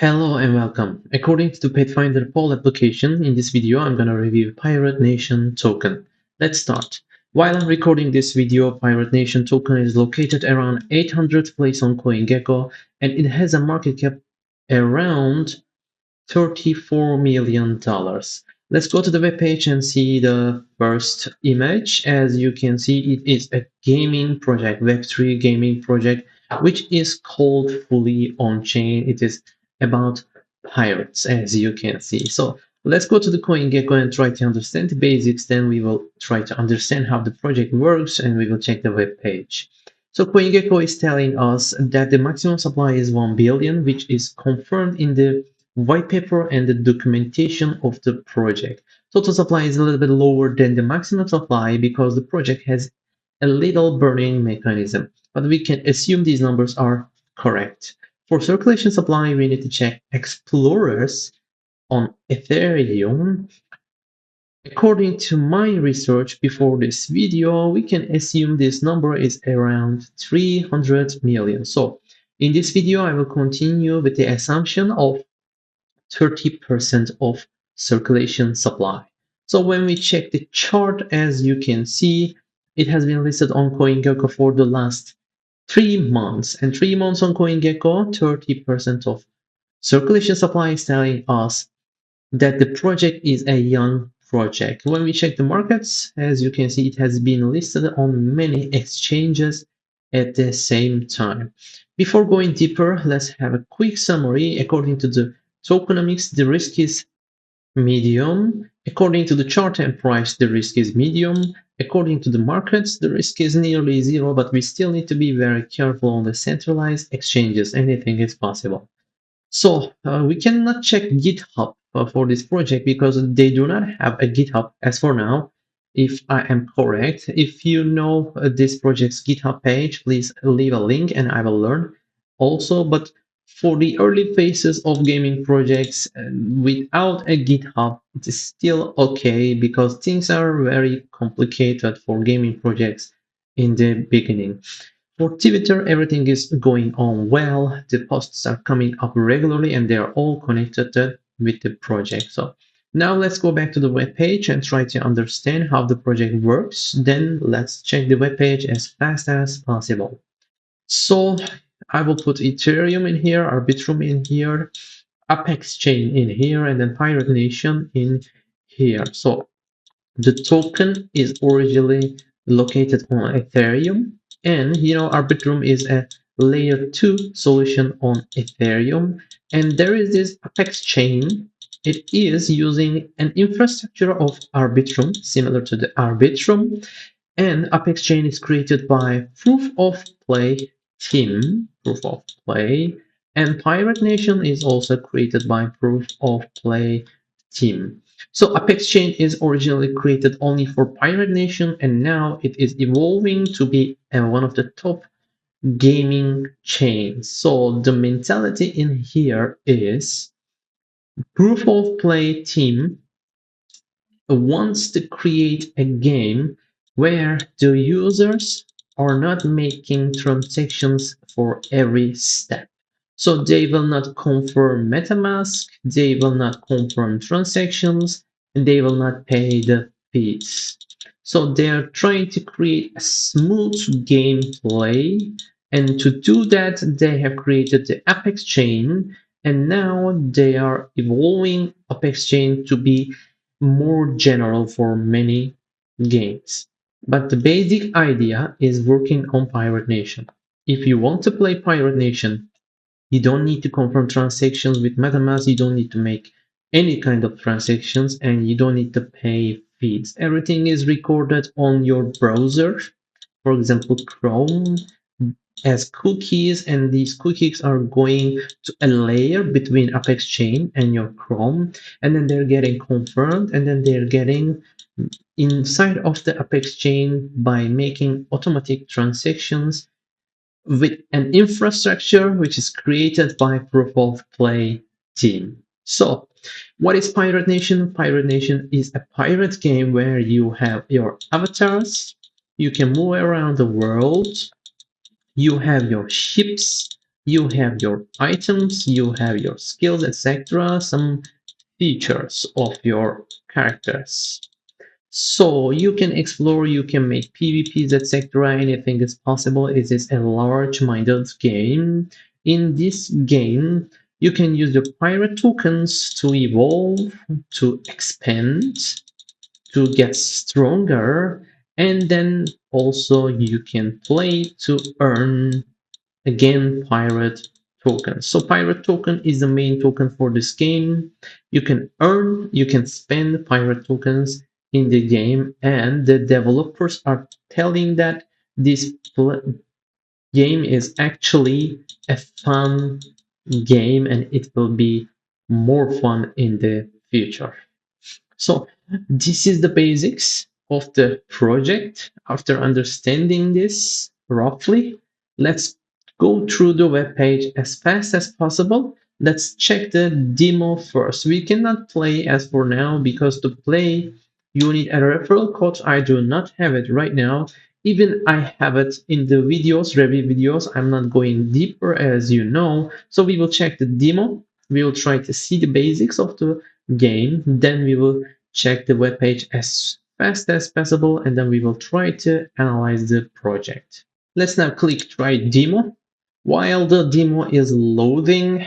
Hello and welcome. According to the Pathfinder poll application, in this video I'm gonna review Pirate Nation token. Let's start. While I'm recording this video, Pirate Nation token is located around 800th place on CoinGecko and it has a market cap around $34 million. Let's go to the webpage and see the first image. As you can see, it is a gaming project, Web3 gaming project, which is called Fully On Chain. It is about pirates, as you can see. So let's go to the CoinGecko and try to understand the basics. Then we will try to understand how the project works and we will check the web page. So CoinGecko is telling us that the maximum supply is 1 billion, which is confirmed in the white paper and the documentation of the project. Total supply is a little bit lower than the maximum supply because the project has a little burning mechanism, but we can assume these numbers are correct. For circulation supply, we need to check explorers on Ethereum. According to my research before this video, we can assume this number is around 300 million. So in this video, I will continue with the assumption of 30% of circulation supply. So when we check the chart, as you can see, it has been listed on CoinGecko for the last 3 months. And 3 months on CoinGecko, 30% of circulation supply is telling us that the project is a young project. When we check the markets, as you can see, it has been listed on many exchanges at the same time. Before going deeper, let's have a quick summary. According to the tokenomics, the risk is medium. According to the chart and price, the risk is medium. According to the markets, the risk is nearly zero, but we still need to be very careful on the centralized exchanges. Anything is possible. So we cannot check GitHub for this project because they do not have a GitHub as for now, if I am correct. If you know this project's GitHub page, please leave a link and I will learn also. But for the early phases of gaming projects without a GitHub, it is still okay because things are very complicated for gaming projects in the beginning. For Twitter, everything is going on well. The posts are coming up regularly and they are all connected with the project. So now let's go back to the web page and try to understand how the project works. Then let's check the web page as fast as possible. So I will put Ethereum in here, Arbitrum in here, Apex Chain in here, and then Pirate Nation in here. So the token is originally located on Ethereum, and Arbitrum is a layer 2 solution on Ethereum. And there is this Apex chain. It is using an infrastructure of Arbitrum, similar to the Arbitrum. And Apex chain is created by Proof of Play team, Proof of Play. And Pirate Nation is also created by Proof of Play team. So Apex Chain is originally created only for Pirate Nation, and now it is evolving to be one of the top gaming chains. So the mentality in here is Proof of Play team wants to create a game where the users are not making transactions for every step. So they will not confirm MetaMask, they will not confirm transactions, and they will not pay the fees. So they are trying to create a smooth gameplay. And to do that, they have created the Apex chain, and now they are evolving Apex chain to be more general for many games. But the basic idea is working on Pirate Nation. If you want to play Pirate Nation, you don't need to confirm transactions with MetaMask, you don't need to make any kind of transactions, and you don't need to pay fees. Everything is recorded on your browser, for example, Chrome, as cookies, and these cookies are going to a layer between Apex Chain and your Chrome, and then they're getting confirmed, and then they're getting inside of the Apex Chain by making automatic transactions with an infrastructure which is created by Proof of Play team. So, what is Pirate Nation? Pirate Nation is a pirate game where you have your avatars, you can move around the world, you have your ships, You have your items, you have your skills, etc. Some features of your characters. So you can explore, you can make PvPs, etc. Anything is possible. It is a large-minded game. In this game, you can use your pirate tokens to evolve, to expand, to get stronger, and then also you can play to earn again pirate tokens. So pirate token is the main token for this game. You can earn, you can spend pirate tokens in the game, and the developers are telling that this game is actually a fun game and it will be more fun in the future. So this is the basics of the project. After understanding this roughly, let's go through the web page as fast as possible. Let's check the demo first. We cannot play as for now because to play you need a referral code. I do not have it right now. Even I have it in the videos, review videos. I'm not going deeper as you know. So we will check the demo. We will try to see the basics of the game. Then we will check the web page as fast as possible, and then we will try to analyze the project. Let's now click try demo. While the demo is loading,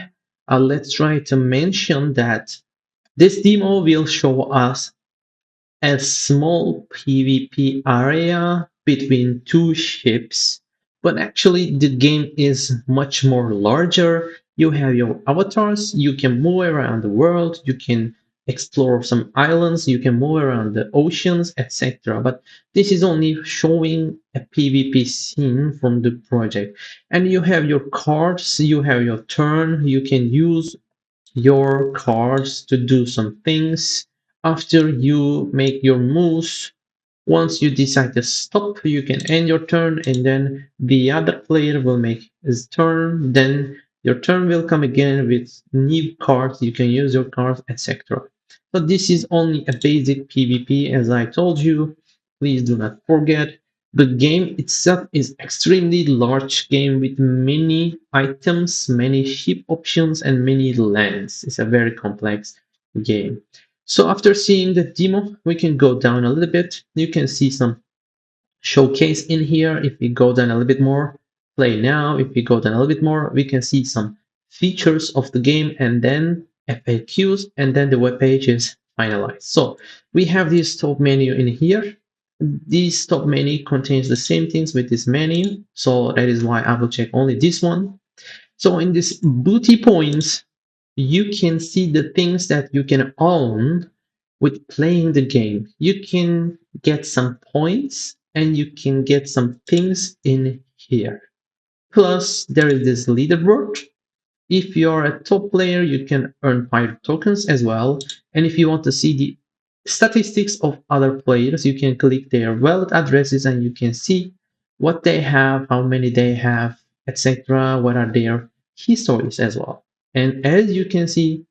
let's try to mention that this demo will show us a small PvP area between two ships, but actually the game is much more larger. You have your avatars, you can move around the world, you can explore some islands, you can move around the oceans, etc. But this is only showing a PvP scene from the project. And you have your cards, you have your turn, you can use your cards to do some things. After you make your moves, once you decide to stop, you can end your turn, and then the other player will make his turn. Then your turn will come again with new cards. You can use your cards, etc. So this is only a basic PvP, as I told you. Please do not forget. The game itself is extremely large game with many items, many ship options, and many lands. It's a very complex game. So after seeing the demo, we can go down a little bit. You can see some showcase in here. If we go down a little bit more, play now. If we go down a little bit more, we can see some features of the game and then FAQs, and then the web page is finalized. So we have this top menu in here. This top menu contains the same things with this menu. So that is why I will check only this one. So in this booty points, you can see the things that you can own with playing the game. You can get some points and you can get some things in here. Plus, there is this leaderboard. If you're a top player, you can earn pirate tokens as well. And if you want to see the statistics of other players, you can click their wallet addresses and you can see what they have, how many they have, etc. What are their histories as well. And as you can see,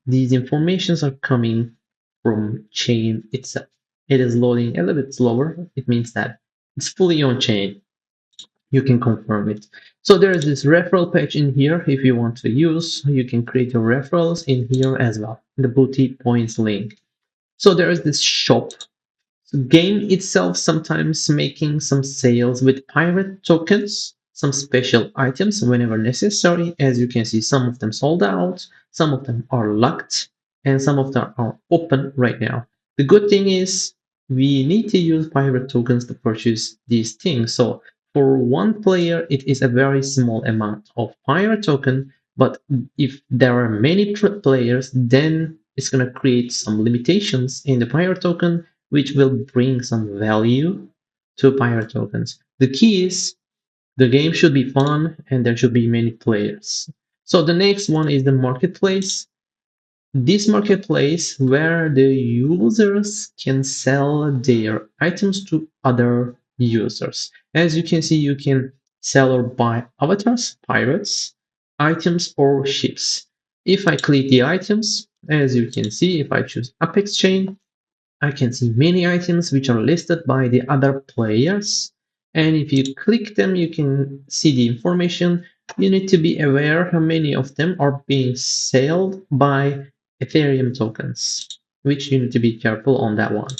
these informations are coming from chain itself. It is loading a little bit slower. It means that it's fully on chain. You can confirm it. So there is this referral page in here. If you want to use, you can create your referrals in here as well. The booty points link. So there is this shop. So game itself sometimes making some sales with pirate tokens, some special items whenever necessary. As you can see, some of them sold out, some of them are locked, and some of them are open right now. The good thing is we need to use pirate tokens to purchase these things. So for one player, it is a very small amount of pirate token, but if there are many players, then it's going to create some limitations in the pirate token, which will bring some value to pirate tokens. The key is the game should be fun and there should be many players. So the next one is the marketplace. This marketplace where the users can sell their items to other users. As you can see, you can sell or buy avatars, pirates, items, or ships. If I click the items, as you can see, if I choose Apex Chain, I can see many items which are listed by the other players. And if you click them, you can see the information. you need to be aware how many of them are being sold by Ethereum tokens, which you need to be careful on that one.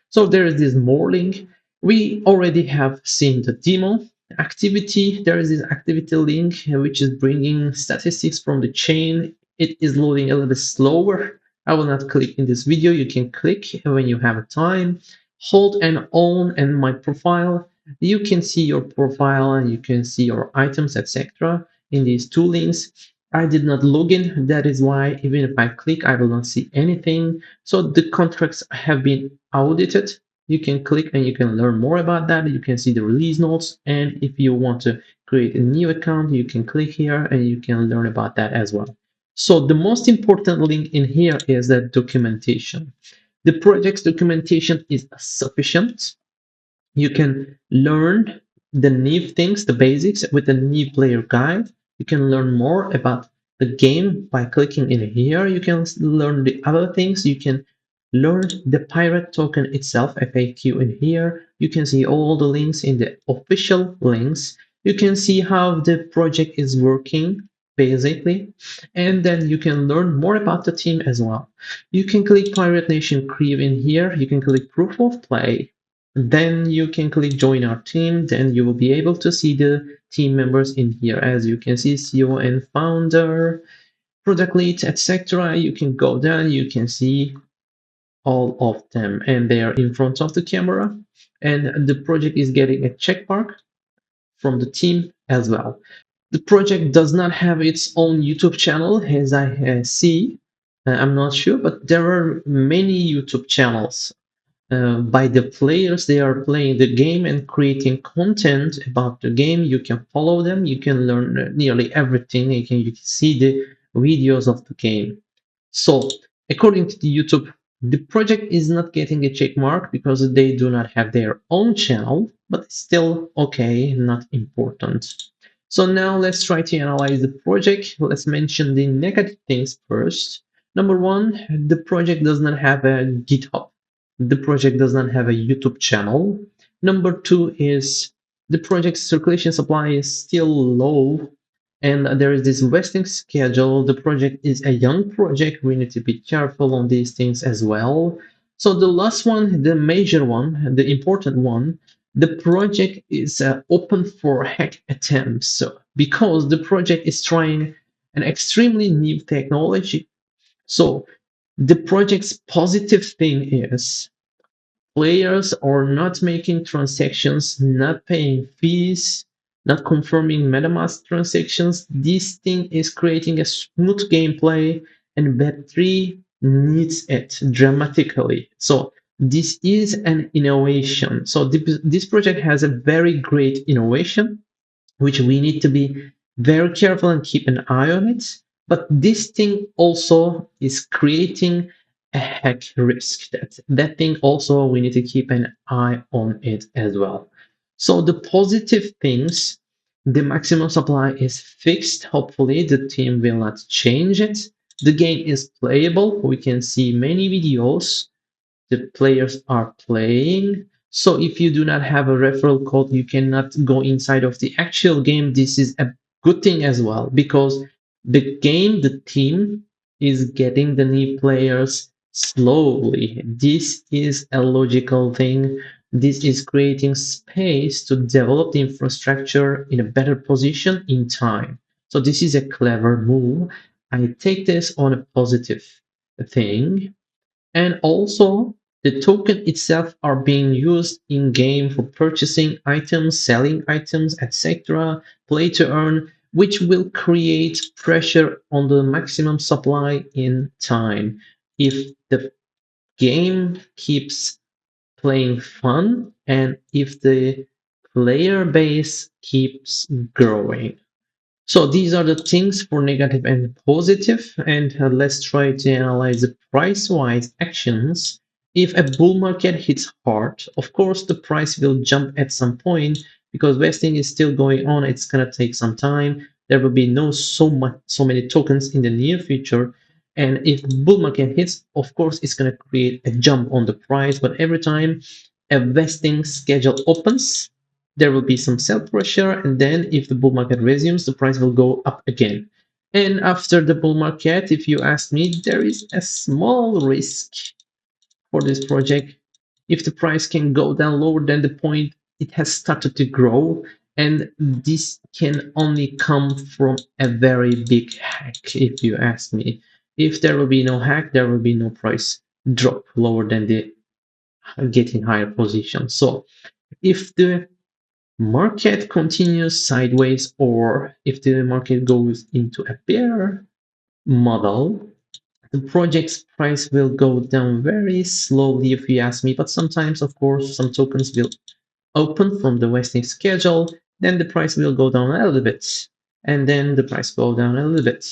So there is this more link. We already have seen the demo activity. There is this activity link which is bringing statistics from the chain. It is loading a little bit slower. I will not click in this video. You can click when you have time. Hold and own and my profile. You can see your profile and you can see your items, etc. in these two links. I did not log in. That is why even if I click, I will not see anything. So the contracts have been audited. You can click and you can learn more about that. You can see the release notes. And if you want to create a new account, you can click here and you can learn about that as well. So the most important link in here is the documentation. The project's documentation is sufficient. You can learn the new things, the basics with the new player guide. You can learn more about the game by clicking in here. You can learn the other things. You can learn the pirate token itself, FAQ in here. You can see all the links in the official links. You can see how the project is working basically, and then you can learn more about the team as well. You can click Pirate Nation Crew in here. You can click Proof of Play. Then you can click join our team. Then you will be able to see the team members in here. As you can see, CEO and founder, product lead, etc. You can go down, you can see all of them and they are in front of the camera. And the project is getting a check mark from the team as well. The project does not have its own YouTube channel as I see. I'm not sure, but there are many YouTube channels by the players. They are playing the game and creating content about the game. You can follow them. You can learn nearly everything. You can see the videos of the game. So according to the YouTube, the project is not getting a check mark because they do not have their own channel, but still okay, not important. So now let's try to analyze the project. Let's mention the negative things first. Number one, the project does not have a GitHub. The project does not have a YouTube channel. Number two is the project's circulation supply is still low and there is this vesting schedule. The project is a young project. We need to be careful on these things as well. So the last one, the major one, the important one, the project is open for hack attempts. So because the project is trying an extremely new technology. So the project's positive thing is players are not making transactions, not paying fees, not confirming MetaMask transactions. This thing is creating a smooth gameplay, and Web3 needs it dramatically. So this is an innovation. So this project has a very great innovation which we need to be very careful and keep an eye on it. But this thing also is creating a hack risk. That thing also we need to keep an eye on it as well. So the positive things, the maximum supply is fixed. Hopefully the team will not change it. The game is playable. We can see many videos the players are playing. So if you do not have a referral code, you cannot go inside of the actual game. This is a good thing as well because the game, the team is getting the new players slowly. This is a logical thing. This is creating space to develop the infrastructure in a better position in time. So this is a clever move. I take this on a positive thing. And also, the token itself are being used in game for purchasing items, selling items, etc., play to earn, which will create pressure on the maximum supply in time. If the game keeps playing fun and if the player base keeps growing. So these are the things for negative and positive, and let's try to analyze the price-wise actions. If a bull market hits hard, of course the price will jump at some point because vesting is still going on. It's gonna take some time. There will be so many tokens in the near future. And if bull market hits, of course it's gonna create a jump on the price. But every time a vesting schedule opens, there will be some sell pressure, and then if the bull market resumes, the price will go up again. And after the bull market, if you ask me, there is a small risk for this project. If the price can go down lower than the point it has started to grow, and this can only come from a very big hack, if you ask me. If there will be no hack, there will be no price drop lower than the getting higher position. So if the market continues sideways or if the market goes into a bear model, the project's price will go down very slowly if you ask me, but sometimes, of course, some tokens will open from the vesting schedule, then the price will go down a little bit, and then the price go down a little bit.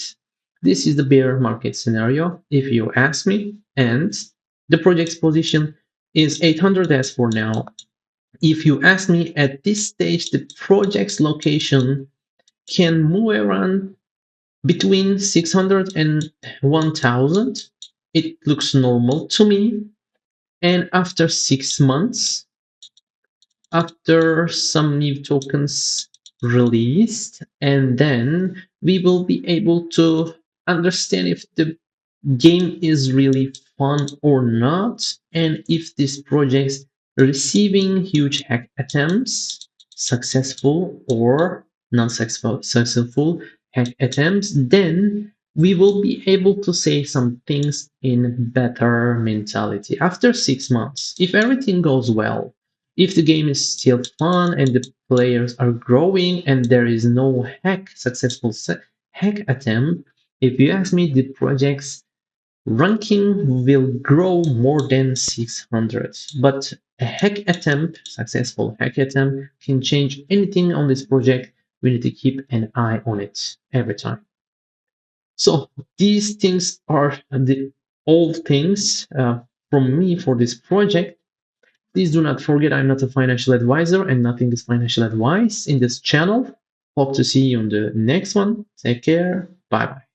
This is the bear market scenario, if you ask me, and the project's position is 800 as for now. If you ask me at this stage, the project's location can move around between 600 and 1000. It looks normal to me. And after 6 months, after some new tokens released, and then we will be able to understand if the game is really fun or not, and if this project receiving huge hack attempts, successful or non-successful hack attempts, then we will be able to say some things in better mentality after 6 months. If everything goes well, if the game is still fun and the players are growing and there is no successful hack attempt, if you ask me, the project's ranking will grow more than 600. But a successful hack attempt, can change anything on this project. We need to keep an eye on it every time. So these things are the all things from me for this project. Please do not forget I'm not a financial advisor and nothing is financial advice in this channel. Hope to see you on the next one. Take care. Bye bye.